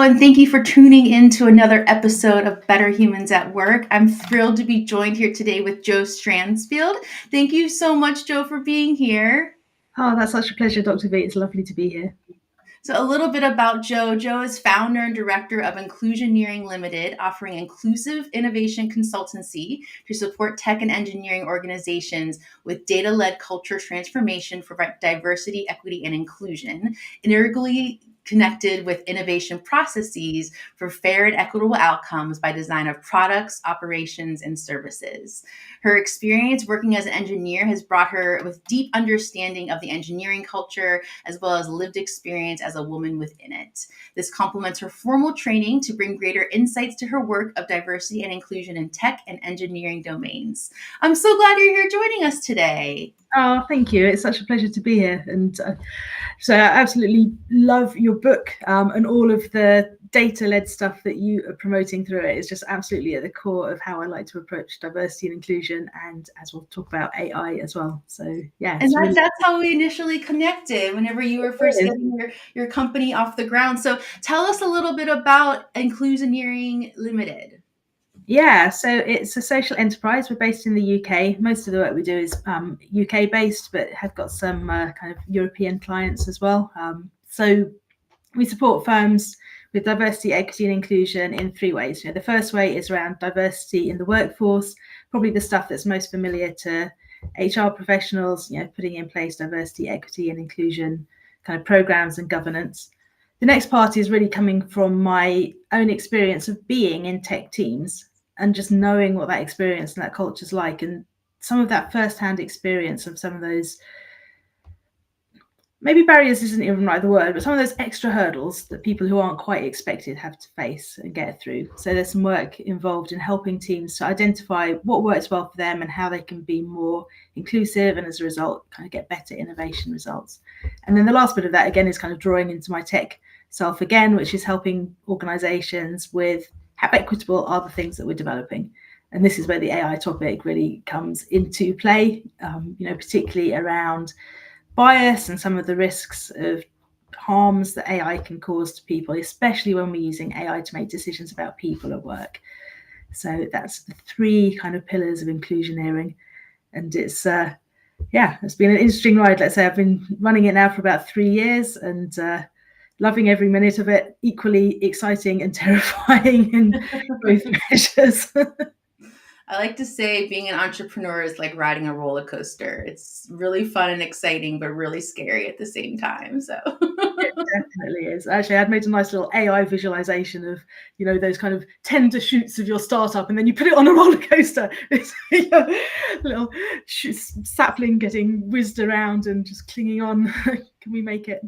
and thank you for tuning in to another episode of Better Humans at Work. I'm thrilled to be joined here today with Jo Stansfield. Thank you so much, Jo, for being here. Oh, that's such a pleasure, Dr. V. It's lovely to be here. So a little bit about Jo. Jo is founder and director of Inclusioneering Limited, offering inclusive innovation consultancy to support tech and engineering organizations with data-led culture transformation for diversity, equity, and inclusion, integrally connected with innovation processes for fair and equitable outcomes by design of products, operations, and services. Her experience working as an engineer has brought her with deep understanding of the engineering culture, as well as lived experience as a woman within it. This complements her formal training to bring greater insights to her work of diversity and inclusion in tech and engineering domains. I'm so glad you're here joining us today. Oh, thank you. It's such a pleasure to be here. And so I absolutely love your book and all of the data-led stuff that you are promoting through it. It's just absolutely at the core of how I like to approach diversity and inclusion, and as we'll talk about AI as well. So yeah. And that's how we initially connected whenever you were first getting your company off the ground. So tell us a little bit about Inclusioneering Limited. Yeah, so it's a social enterprise. We're based in the UK. Most of the work we do is UK based, but have got some kind of European clients as well. So we support firms with diversity, equity, and inclusion in three ways. The first way is around diversity in the workforce, probably the stuff that's most familiar to HR professionals, putting in place diversity, equity, and inclusion kind of programs and governance. The next part is really coming from my own experience of being in tech teams and just knowing what that experience and that culture is like, and some of that firsthand experience of some of those, maybe barriers isn't even right the word, but some of those extra hurdles that people who aren't quite expected have to face and get through. So there's some work involved in helping teams to identify what works well for them and how they can be more inclusive, and as a result kind of get better innovation results. And then the last bit of that again is kind of drawing into my tech self again, which is helping organizations with how equitable are the things that we're developing. And this is where the AI topic really comes into play, particularly around bias and some of the risks of harms that AI can cause to people, especially when we're using AI to make decisions about people at work. So that's the three kind of pillars of inclusioneering. And it's, it's been an interesting ride. Let's say I've been running it now for about 3 years and loving every minute of it, equally exciting and terrifying in both measures. I like to say being an entrepreneur is like riding a roller coaster. It's really fun and exciting, but really scary at the same time. So it definitely is. Actually, I'd made a nice little AI visualization of, those kind of tender shoots of your startup, and then you put it on a roller coaster. It's little sapling getting whizzed around and just clinging on. Can we make it?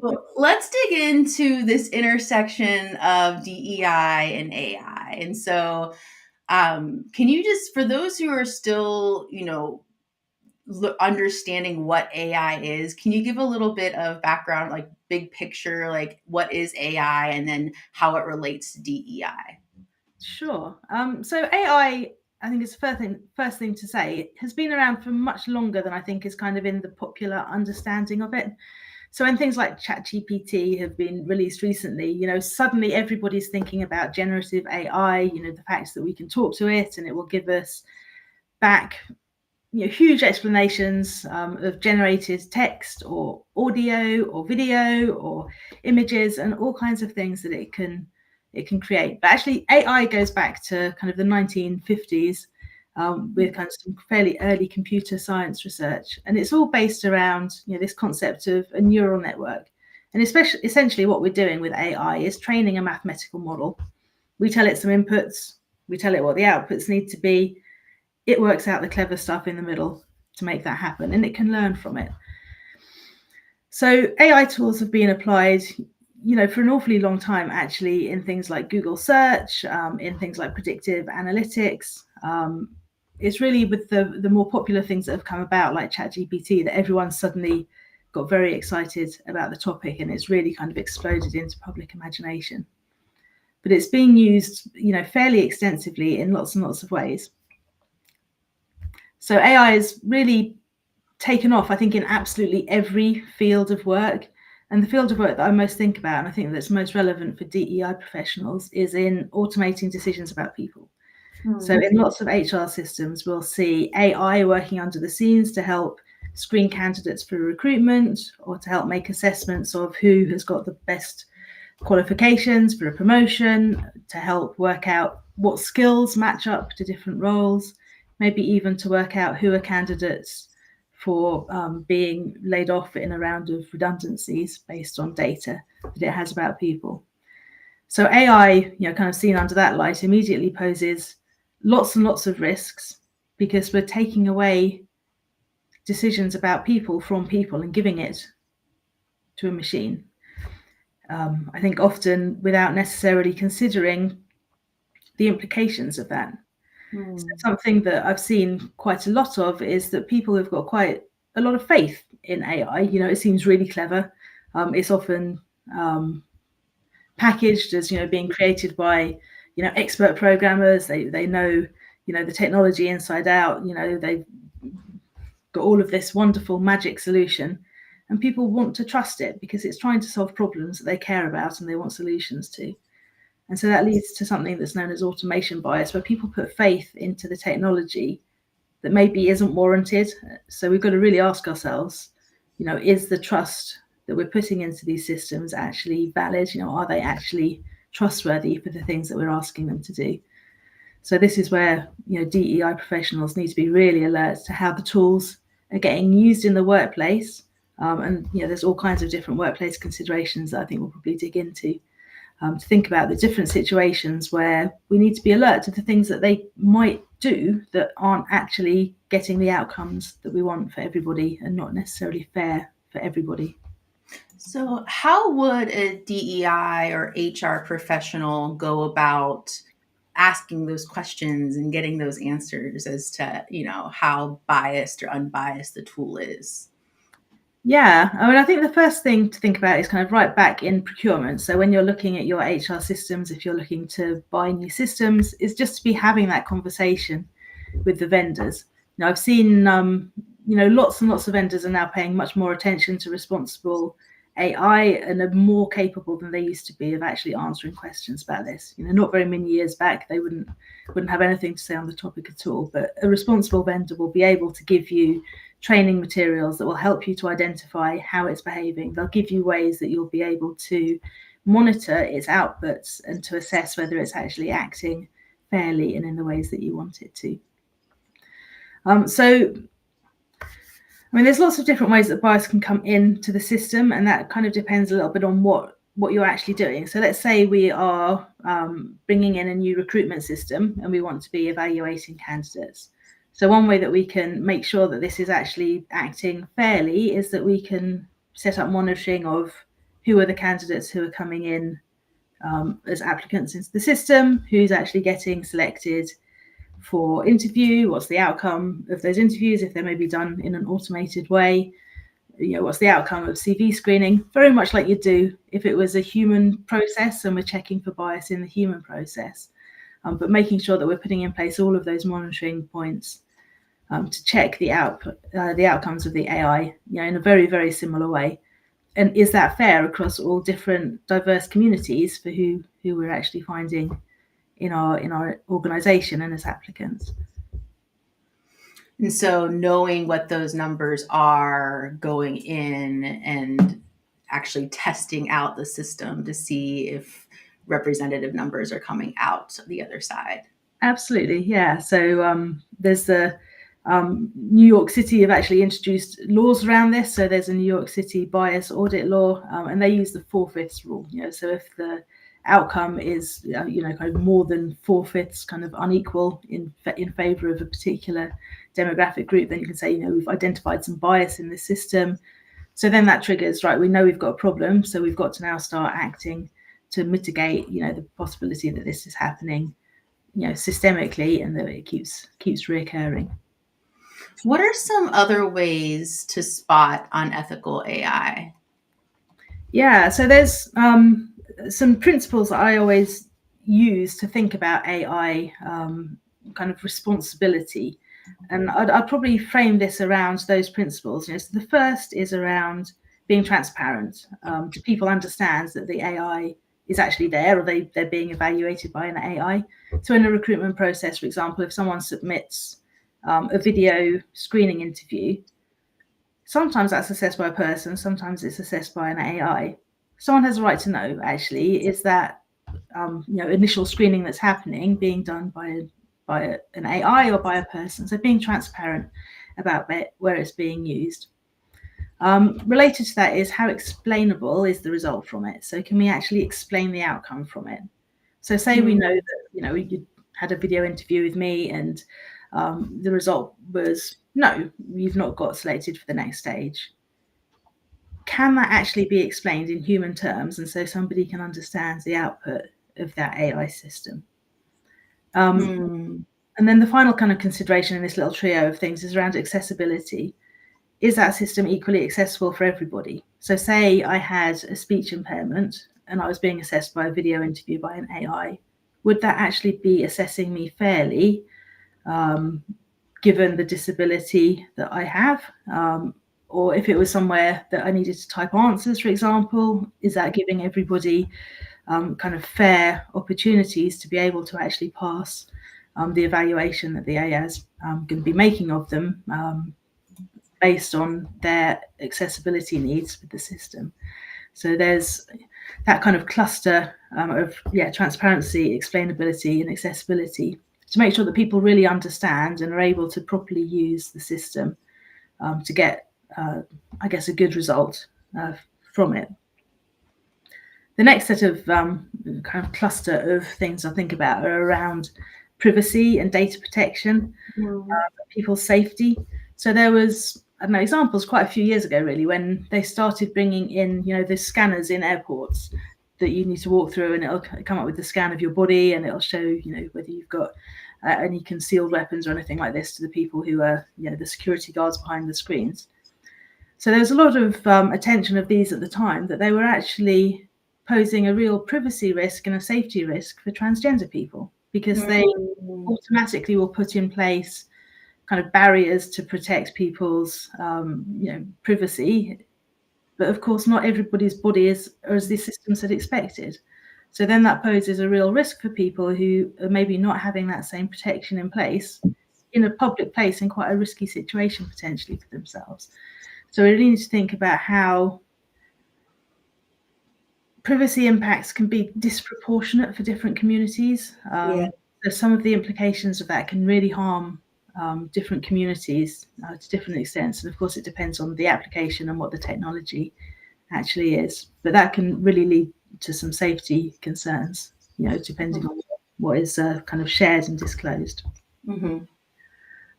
Well, let's dig into this intersection of DEI and AI. And so, can you just, for those who are still, understanding what AI is, can you give a little bit of background, like big picture, like what is AI and then how it relates to DEI? Sure. So AI, I think it's the first thing to say, it has been around for much longer than I think is kind of in the popular understanding of it. So when things like ChatGPT have been released recently, suddenly everybody's thinking about generative AI, the fact that we can talk to it and it will give us back huge explanations of generated text or audio or video or images and all kinds of things that it can create. But actually AI goes back to kind of the 1950s with kind of some fairly early computer science research, and it's all based around this concept of a neural network. And essentially what we're doing with AI is training a mathematical model. We tell it some inputs, we tell it what the outputs need to be, it works out the clever stuff in the middle to make that happen, and it can learn from it. So AI tools have been applied for an awfully long time, actually, in things like Google search, in things like predictive analytics. It's really with the more popular things that have come about, like ChatGPT, that everyone suddenly got very excited about the topic, and it's really kind of exploded into public imagination. But it's being used, fairly extensively in lots and lots of ways. So AI is really taken off, I think, in absolutely every field of work. And the field of work that I most think about, and I think that's most relevant for DEI professionals, is in automating decisions about people. So in lots of HR systems, we'll see AI working under the scenes to help screen candidates for recruitment or to help make assessments of who has got the best qualifications for a promotion, to help work out what skills match up to different roles, maybe even to work out who are candidates for being laid off in a round of redundancies based on data that it has about people. So AI, kind of seen under that light, immediately poses lots and lots of risks because we're taking away decisions about people from people and giving it to a machine. I think often without necessarily considering the implications of that. So something that I've seen quite a lot of is that people have got quite a lot of faith in AI. It seems really clever. It's often packaged as being created by expert programmers. They know the technology inside out. They've got all of this wonderful magic solution, and people want to trust it because it's trying to solve problems that they care about and they want solutions to. And so that leads to something that's known as automation bias, where people put faith into the technology that maybe isn't warranted. So we've got to really ask ourselves, is the trust that we're putting into these systems actually valid? Are they actually trustworthy for the things that we're asking them to do? So this is where DEI professionals need to be really alert to how the tools are getting used in the workplace. And there's all kinds of different workplace considerations that I think we'll probably dig into to think about the different situations where we need to be alert to the things that they might do that aren't actually getting the outcomes that we want for everybody and not necessarily fair for everybody. So how would a DEI or HR professional go about asking those questions and getting those answers as to, how biased or unbiased the tool is? Yeah, I think the first thing to think about is kind of right back in procurement. So when you're looking at your HR systems, if you're looking to buy new systems, is just to be having that conversation with the vendors. I've seen, lots and lots of vendors are now paying much more attention to responsible AI and are more capable than they used to be of actually answering questions about this. Not very many years back, they wouldn't have anything to say on the topic at all. But a responsible vendor will be able to give you training materials that will help you to identify how it's behaving. They'll give you ways that you'll be able to monitor its outputs and to assess whether it's actually acting fairly and in the ways that you want it to. There's lots of different ways that bias can come into the system, and that kind of depends a little bit on what you're actually doing. So let's say we are bringing in a new recruitment system and we want to be evaluating candidates. So one way that we can make sure that this is actually acting fairly is that we can set up monitoring of who are the candidates who are coming in as applicants into the system, who's actually getting selected for interview, what's the outcome of those interviews if they may be done in an automated way, what's the outcome of CV screening, very much like you'd do if it was a human process and we're checking for bias in the human process. But making sure that we're putting in place all of those monitoring points to check the outcomes of the AI, in a very, very similar way. And is that fair across all different diverse communities for who we're actually finding in our organization and as applicants? And so knowing what those numbers are, going in and actually testing out the system to see if representative numbers are coming out the other side. Absolutely, yeah. So there's the New York City have actually introduced laws around this. So there's a New York City bias audit law, and they use the 4/5 rule. So if the outcome is kind of more than 4/5 kind of unequal in favor of a particular demographic group, then you can say we've identified some bias in the system. So then that triggers, right, we know we've got a problem, so we've got to now start acting to mitigate the possibility that this is happening systemically and that it keeps reoccurring. What are some other ways to spot unethical AI? Yeah, so there's some principles that I always use to think about AI kind of responsibility. And I'd probably frame this around those principles. So the first is around being transparent. Do people understand that the AI is actually there, or they're being evaluated by an AI? So in a recruitment process, for example, if someone submits a video screening interview, sometimes that's assessed by a person, sometimes it's assessed by an AI. Someone has a right to know, actually, is that initial screening that's happening being done by an AI or by a person? So being transparent about where it's being used. Related to that is how explainable is the result from it? So can we actually explain the outcome from it? So say we know that, you had a video interview with me and the result was, no, you've not got selected for the next stage. Can that actually be explained in human terms, and so somebody can understand the output of that AI system? And then the final kind of consideration in this little trio of things is around accessibility. Is that system equally accessible for everybody? So say I had a speech impairment and I was being assessed by a video interview by an AI. Would that actually be assessing me fairly, given the disability that I have? Or if it was somewhere that I needed to type answers, for example, is that giving everybody kind of fair opportunities to be able to actually pass the evaluation that the AI is going to be making of them, based on their accessibility needs with the system? So there's that kind of cluster of transparency, explainability, and accessibility to make sure that people really understand and are able to properly use the system to get, I guess, a good result from it. The next set of kind of cluster of things I think about are around privacy and data protection, people's safety. So there was, I don't know, examples quite a few years ago, really, when they started bringing in, the scanners in airports that you need to walk through, and it'll come up with the scan of your body, and it'll show, whether you've got any concealed weapons or anything like this to the people who are, the security guards behind the screens. So there was a lot of attention of these at the time, that they were actually posing a real privacy risk and a safety risk for transgender people, because they automatically will put in place kind of barriers to protect people's privacy. But of course, not everybody's body is as the systems had expected. So then that poses a real risk for people who are maybe not having that same protection in place in a public place, in quite a risky situation potentially for themselves. So we really need to think about how privacy impacts can be disproportionate for different communities. So some of the implications of that can really harm different communities to different extents. And of course, it depends on the application and what the technology actually is. But that can really lead to some safety concerns, depending on what is kind of shared and disclosed. The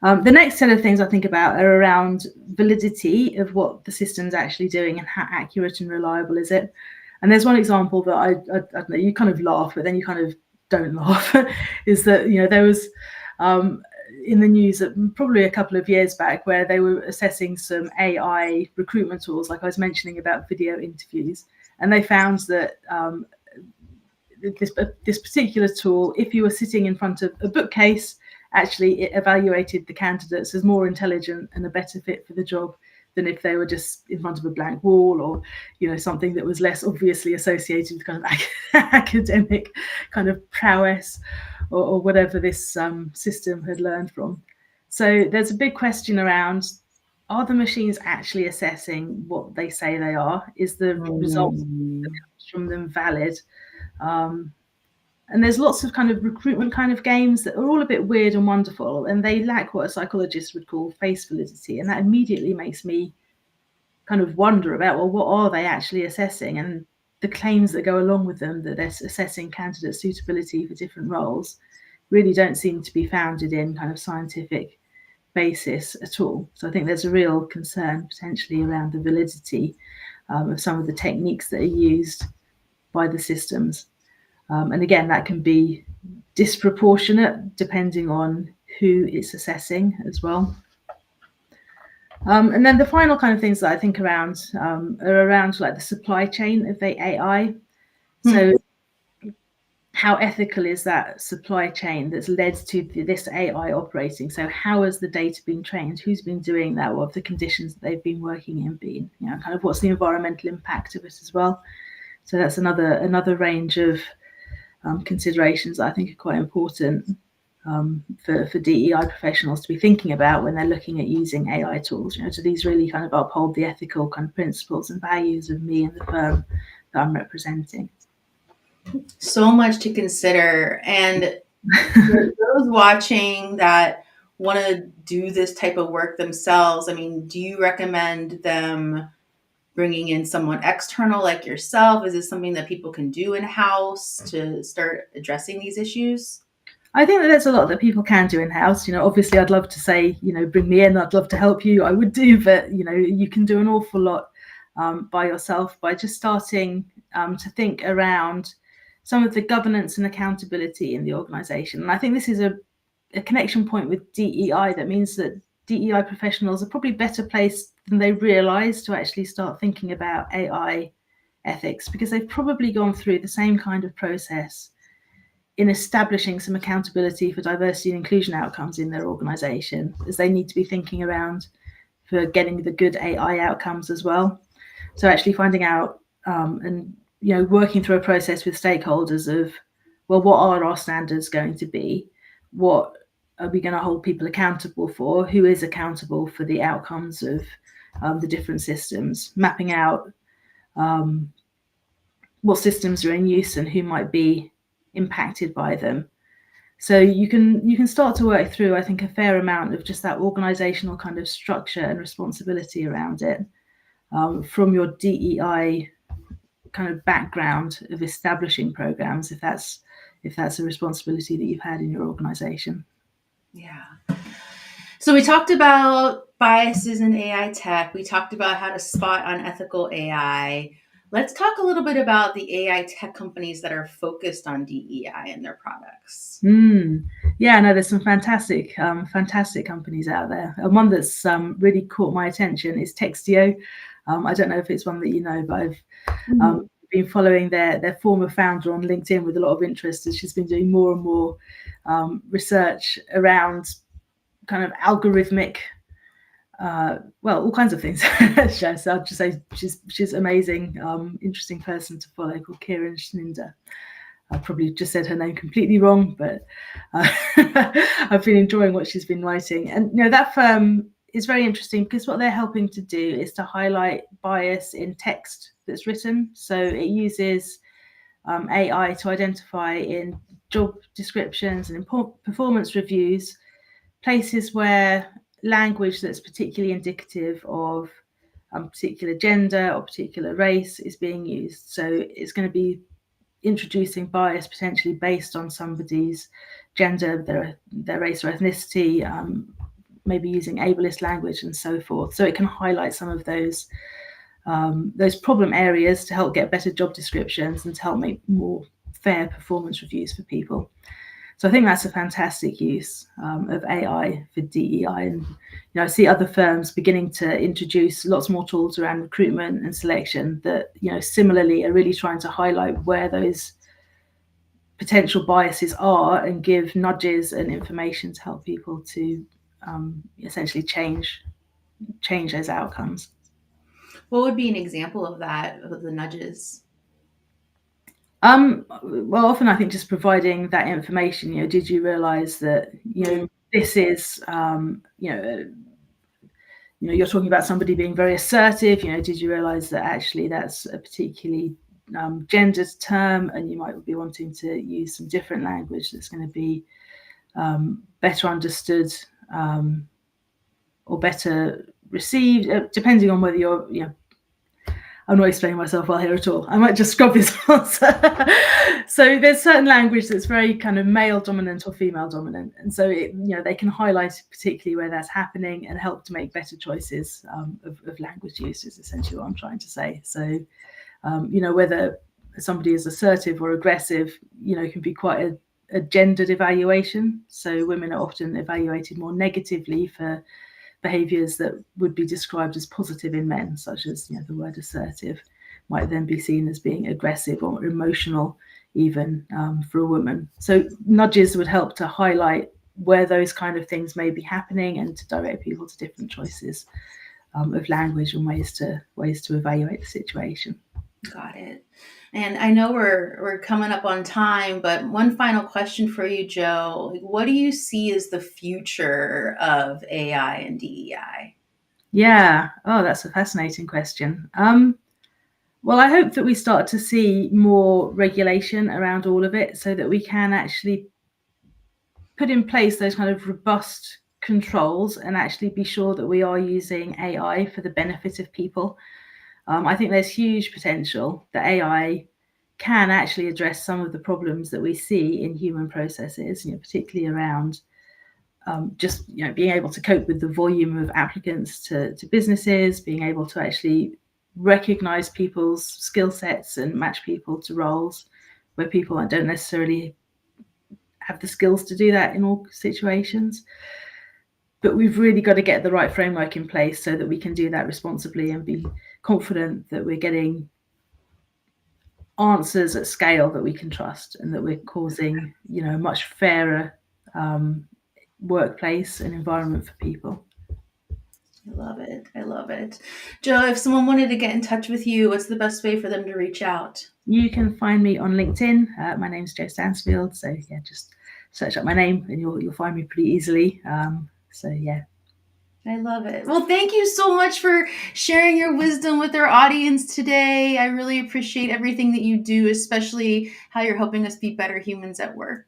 next set of things I think about are around validity of what the system's actually doing and how accurate and reliable is it. And there's one example that I don't know, you kind of laugh, but then you kind of don't laugh, is that, there was in the news probably a couple of years back, where they were assessing some AI recruitment tools, like I was mentioning about video interviews. And they found that this particular tool, if you were sitting in front of a bookcase, actually it evaluated the candidates as more intelligent and a better fit for the job than if they were just in front of a blank wall, or something that was less obviously associated with kind of academic kind of prowess, or whatever this system had learned from. So there's a big question around, are the machines actually assessing what they say they are? Is the result that comes from them valid? And there's lots of kind of recruitment kind of games that are all a bit weird and wonderful, and they lack what a psychologist would call face validity. And that immediately makes me kind of wonder about, well, what are they actually assessing? And the claims that go along with them, that they're assessing candidate suitability for different roles, really don't seem to be founded in kind of scientific basis at all. So I think there's a real concern potentially around the validity of some of the techniques that are used by the systems. And again, that can be disproportionate depending on who it's assessing as well. And then the final kind of things that I think around are around like the supply chain of the AI. So how ethical is that supply chain that's led to this AI operating? So how has the data been trained? Who's been doing that? What have the conditions that they've been working in been? Kind of what's the environmental impact of it as well? So that's another range of considerations that I think are quite important for DEI professionals to be thinking about when they're looking at using AI tools. Do these really kind of uphold the ethical kind of principles and values of me and the firm that I'm representing? So much to consider. And for those watching that want to do this type of work themselves, I mean, do you recommend them bringing in someone external like yourself? Is this something that people can do in-house to start addressing these issues? I think that there's a lot that people can do in-house. Obviously I'd love to say, bring me in, I'd love to help you, I would do, but you can do an awful lot by yourself by just starting to think around some of the governance and accountability in the organization. And I think this is a connection point with DEI that means that DEI professionals are probably better placed than they realize to actually start thinking about AI ethics, because they've probably gone through the same kind of process in establishing some accountability for diversity and inclusion outcomes in their organization, as they need to be thinking around for getting the good AI outcomes as well. So actually finding out and working through a process with stakeholders of, well, what are our standards going to be? What are we going to hold people accountable for? Who is accountable for the outcomes of the different systems? Mapping out what systems are in use and who might be impacted by them. So you can start to work through, I think, a fair amount of just that organizational kind of structure and responsibility around it from your DEI kind of background of establishing programs, if that's a responsibility that you've had in your organization. Yeah. So we talked about biases in AI tech. We talked about how to spot unethical AI. Let's talk a little bit about the AI tech companies that are focused on DEI in their products. Yeah, no, there's some fantastic companies out there. And one that's really caught my attention is Textio. I don't know if it's one that you know, but I've been following their former founder on LinkedIn with a lot of interest, as she's been doing more and more research around kind of algorithmic, all kinds of things. So I'd just say she's amazing, interesting person to follow, called Kieran Schninder. I probably just said her name completely wrong, but I've been enjoying what she's been writing. And that firm is very interesting because what they're helping to do is to highlight bias in text that's written. So it uses AI to identify in job descriptions and in performance reviews places where language that's particularly indicative of a particular gender or particular race is being used. So it's going to be introducing bias potentially based on somebody's gender, their race or ethnicity, maybe using ableist language and so forth. So it can highlight some of those problem areas to help get better job descriptions and to help make more fair performance reviews for people. So I think that's a fantastic use of AI for DEI. And I see other firms beginning to introduce lots more tools around recruitment and selection that similarly are really trying to highlight where those potential biases are and give nudges and information to help people to essentially change those outcomes. What would be an example of that, of the nudges? Well, often I think just providing that information. Did you realize that this is you're talking about somebody being very assertive. Did you realize that actually that's a particularly gendered term, and you might be wanting to use some different language that's going to be better understood or better received, depending on whether you're I'm not explaining myself well here at all. I might just scrub this answer. So there's certain language that's very kind of male dominant or female dominant. And so, they can highlight particularly where that's happening and help to make better choices of language use is essentially what I'm trying to say. So, whether somebody is assertive or aggressive, can be quite a gendered evaluation. So women are often evaluated more negatively for behaviours that would be described as positive in men, such as the word assertive might then be seen as being aggressive or emotional even for a woman. So nudges would help to highlight where those kind of things may be happening and to direct people to different choices of language and ways to evaluate the situation. Got it. And I know we're coming up on time, but one final question for you, Jo. What do you see as the future of AI and DEI? Yeah. Oh, that's a fascinating question. Well, I hope that we start to see more regulation around all of it so that we can actually put in place those kind of robust controls and actually be sure that we are using AI for the benefit of people. I think there's huge potential that AI can actually address some of the problems that we see in human processes, particularly around just being able to cope with the volume of applicants to businesses, being able to actually recognize people's skill sets and match people to roles where people don't necessarily have the skills to do that in all situations. But we've really got to get the right framework in place so that we can do that responsibly and be confident that we're getting answers at scale that we can trust and that we're causing, a much fairer workplace and environment for people. I love it. I love it. Jo, if someone wanted to get in touch with you, what's the best way for them to reach out? You can find me on LinkedIn. My name's Jo Stansfield. So yeah, just search up my name and you'll find me pretty easily. So yeah. I love it. Well, thank you so much for sharing your wisdom with our audience today. I really appreciate everything that you do, especially how you're helping us be better humans at work.